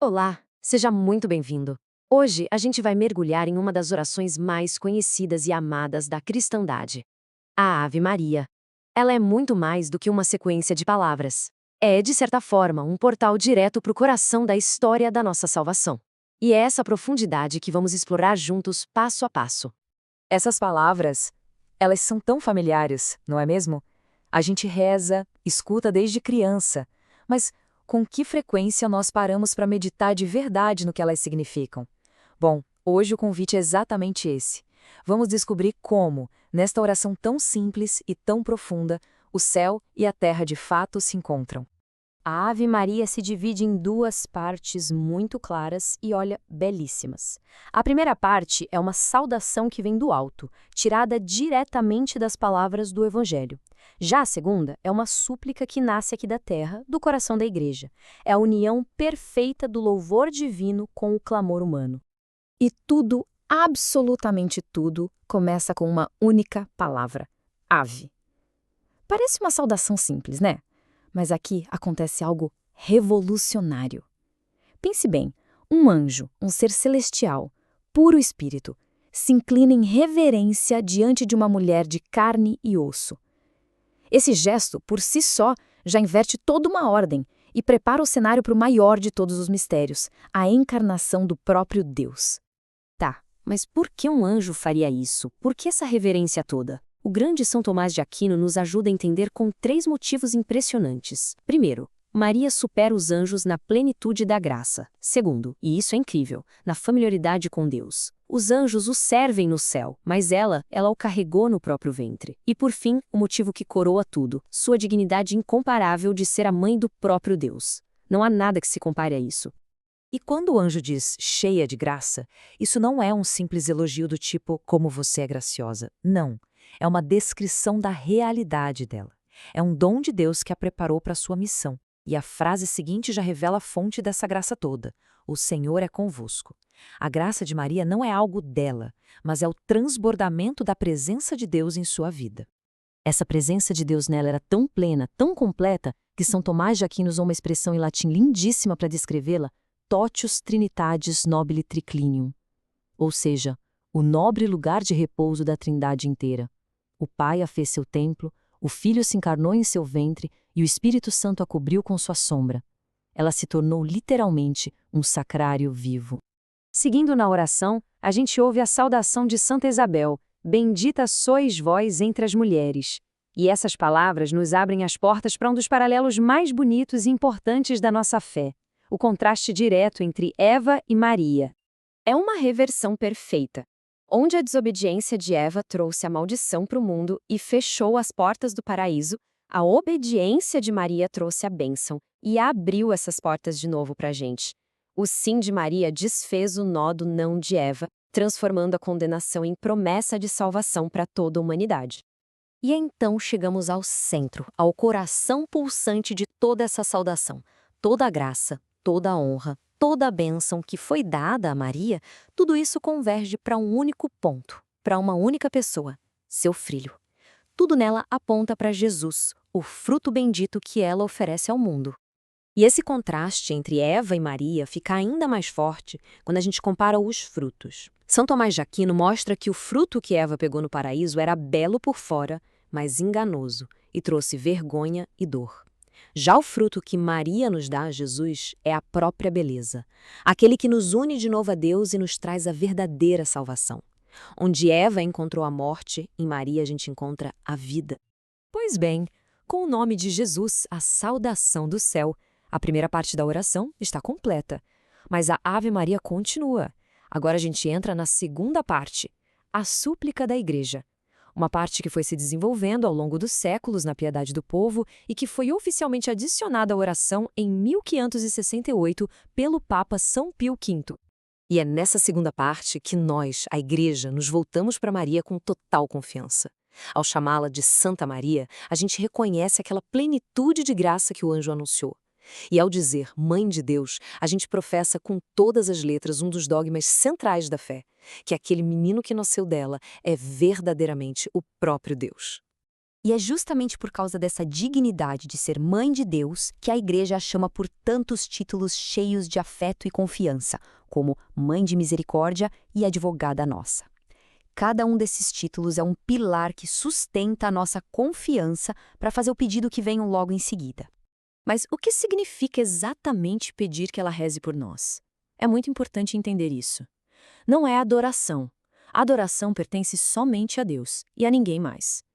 Olá, seja muito bem-vindo. Hoje a gente vai mergulhar em uma das orações mais conhecidas e amadas da cristandade, a Ave Maria. Ela é muito mais do que uma sequência de palavras. É, de certa forma, um portal direto para o coração da história da nossa salvação. E é essa profundidade que vamos explorar juntos, passo a passo. Essas palavras, elas são tão familiares, não é mesmo? A gente reza, escuta desde criança, mas com que frequência nós paramos para meditar de verdade no que elas significam? Bom, hoje o convite é exatamente esse. Vamos descobrir como, nesta oração tão simples e tão profunda, o céu e a terra de fato se encontram. A Ave Maria se divide em duas partes muito claras e, olha, belíssimas. A primeira parte é uma saudação que vem do alto, tirada diretamente das palavras do Evangelho. Já a segunda é uma súplica que nasce aqui da terra, do coração da Igreja. É a união perfeita do louvor divino com o clamor humano. E tudo, absolutamente tudo, começa com uma única palavra: Ave. Parece uma saudação simples, né? Mas aqui acontece algo revolucionário. Pense bem, um anjo, um ser celestial, puro espírito, se inclina em reverência diante de uma mulher de carne e osso. Esse gesto, por si só, já inverte toda uma ordem e prepara o cenário para o maior de todos os mistérios, a encarnação do próprio Deus. Tá, mas por que um anjo faria isso? Por que essa reverência toda? O grande São Tomás de Aquino nos ajuda a entender com três motivos impressionantes. Primeiro, Maria supera os anjos na plenitude da graça. Segundo, e isso é incrível, na familiaridade com Deus. Os anjos o servem no céu, mas ela o carregou no próprio ventre. E por fim, o motivo que coroa tudo, sua dignidade incomparável de ser a mãe do próprio Deus. Não há nada que se compare a isso. E quando o anjo diz cheia de graça, isso não é um simples elogio do tipo como você é graciosa. Não. É uma descrição da realidade dela. É um dom de Deus que a preparou para a sua missão. E a frase seguinte já revela a fonte dessa graça toda: o Senhor é convosco. A graça de Maria não é algo dela, mas é o transbordamento da presença de Deus em sua vida. Essa presença de Deus nela era tão plena, tão completa, que São Tomás de Aquino usou uma expressão em latim lindíssima para descrevê-la: totius trinitatis nobile triclinium, ou seja, o nobre lugar de repouso da Trindade inteira. O Pai a fez seu templo, o Filho se encarnou em seu ventre e o Espírito Santo a cobriu com sua sombra. Ela se tornou literalmente um sacrário vivo. Seguindo na oração, a gente ouve a saudação de Santa Isabel: Bendita sois vós entre as mulheres. E essas palavras nos abrem as portas para um dos paralelos mais bonitos e importantes da nossa fé: o contraste direto entre Eva e Maria. É uma reversão perfeita. Onde a desobediência de Eva trouxe a maldição para o mundo e fechou as portas do paraíso, a obediência de Maria trouxe a bênção e abriu essas portas de novo para a gente. O sim de Maria desfez o nó do não de Eva, transformando a condenação em promessa de salvação para toda a humanidade. E então chegamos ao centro, ao coração pulsante de toda essa saudação. Toda a graça, toda a honra, toda a bênção que foi dada a Maria, tudo isso converge para um único ponto, para uma única pessoa, seu filho. Tudo nela aponta para Jesus, o fruto bendito que ela oferece ao mundo. E esse contraste entre Eva e Maria fica ainda mais forte quando a gente compara os frutos. São Tomás de Aquino mostra que o fruto que Eva pegou no paraíso era belo por fora, mas enganoso, e trouxe vergonha e dor. Já o fruto que Maria nos dá a Jesus é a própria beleza, aquele que nos une de novo a Deus e nos traz a verdadeira salvação. Onde Eva encontrou a morte, em Maria a gente encontra a vida. Pois bem, com o nome de Jesus, a saudação do céu, a primeira parte da oração está completa, mas a Ave Maria continua. Agora a gente entra na segunda parte, a súplica da Igreja. Uma parte que foi se desenvolvendo ao longo dos séculos na piedade do povo e que foi oficialmente adicionada à oração em 1568 pelo Papa São Pio V. E é nessa segunda parte que nós, a Igreja, nos voltamos para Maria com total confiança. Ao chamá-la de Santa Maria, a gente reconhece aquela plenitude de graça que o anjo anunciou. E ao dizer Mãe de Deus, a gente professa com todas as letras um dos dogmas centrais da fé, que aquele menino que nasceu dela é verdadeiramente o próprio Deus. E é justamente por causa dessa dignidade de ser mãe de Deus que a Igreja a chama por tantos títulos cheios de afeto e confiança, como Mãe de Misericórdia e Advogada Nossa. Cada um desses títulos é um pilar que sustenta a nossa confiança para fazer o pedido que vem logo em seguida. Mas o que significa exatamente pedir que ela reze por nós? É muito importante entender isso. Não é adoração. A adoração pertence somente a Deus e a ninguém mais.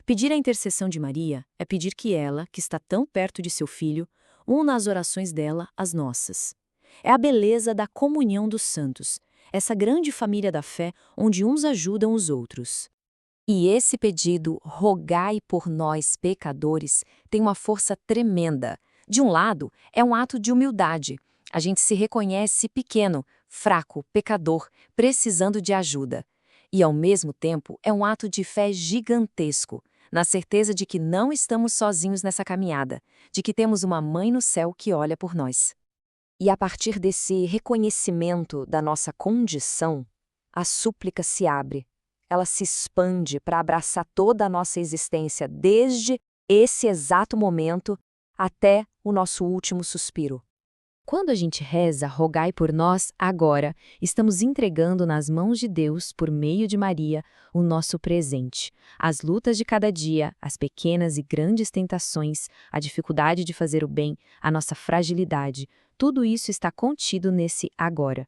Pedir a intercessão de Maria é pedir que ela, que está tão perto de seu filho, una as orações dela às nossas. É a beleza da comunhão dos santos, essa grande família da fé onde uns ajudam os outros. E esse pedido, rogai por nós, pecadores, tem uma força tremenda. De um lado, é um ato de humildade. A gente se reconhece pequeno, fraco, pecador, precisando de ajuda. E, ao mesmo tempo, é um ato de fé gigantesco, na certeza de que não estamos sozinhos nessa caminhada, de que temos uma mãe no céu que olha por nós. E a partir desse reconhecimento da nossa condição, a súplica se abre. Ela se expande para abraçar toda a nossa existência, desde esse exato momento até o nosso último suspiro. Quando a gente reza, rogai por nós agora, estamos entregando nas mãos de Deus, por meio de Maria, o nosso presente. As lutas de cada dia, as pequenas e grandes tentações, a dificuldade de fazer o bem, a nossa fragilidade, tudo isso está contido nesse agora.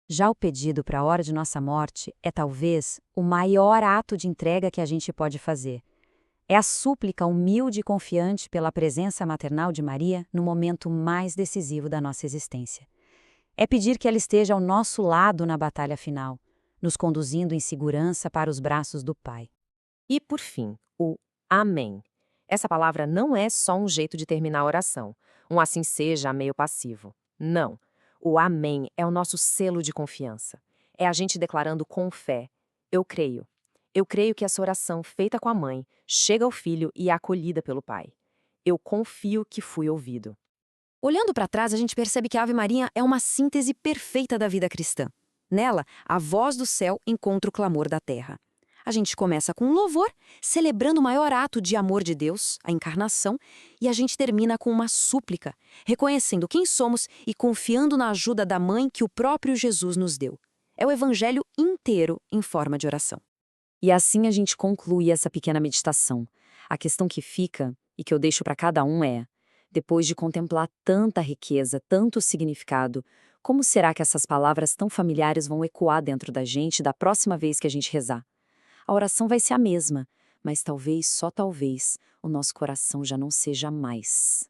Já o pedido para a hora de nossa morte é talvez o maior ato de entrega que a gente pode fazer. É a súplica humilde e confiante pela presença maternal de Maria no momento mais decisivo da nossa existência. É pedir que ela esteja ao nosso lado na batalha final, nos conduzindo em segurança para os braços do Pai. E, por fim, o Amém. Essa palavra não é só um jeito de terminar a oração, um assim seja meio passivo. Não. O Amém é o nosso selo de confiança. É a gente declarando com fé: eu creio. Eu creio que essa oração feita com a mãe chega ao filho e é acolhida pelo pai. Eu confio que fui ouvido. Olhando para trás, a gente percebe que a Ave Maria é uma síntese perfeita da vida cristã. Nela, a voz do céu encontra o clamor da terra. A gente começa com um louvor, celebrando o maior ato de amor de Deus, a encarnação, e a gente termina com uma súplica, reconhecendo quem somos e confiando na ajuda da mãe que o próprio Jesus nos deu. É o evangelho inteiro em forma de oração. E assim a gente conclui essa pequena meditação. A questão que fica, e que eu deixo para cada um é, depois de contemplar tanta riqueza, tanto significado, como será que essas palavras tão familiares vão ecoar dentro da gente da próxima vez que a gente rezar? A oração vai ser a mesma, mas talvez, só talvez, o nosso coração já não seja mais.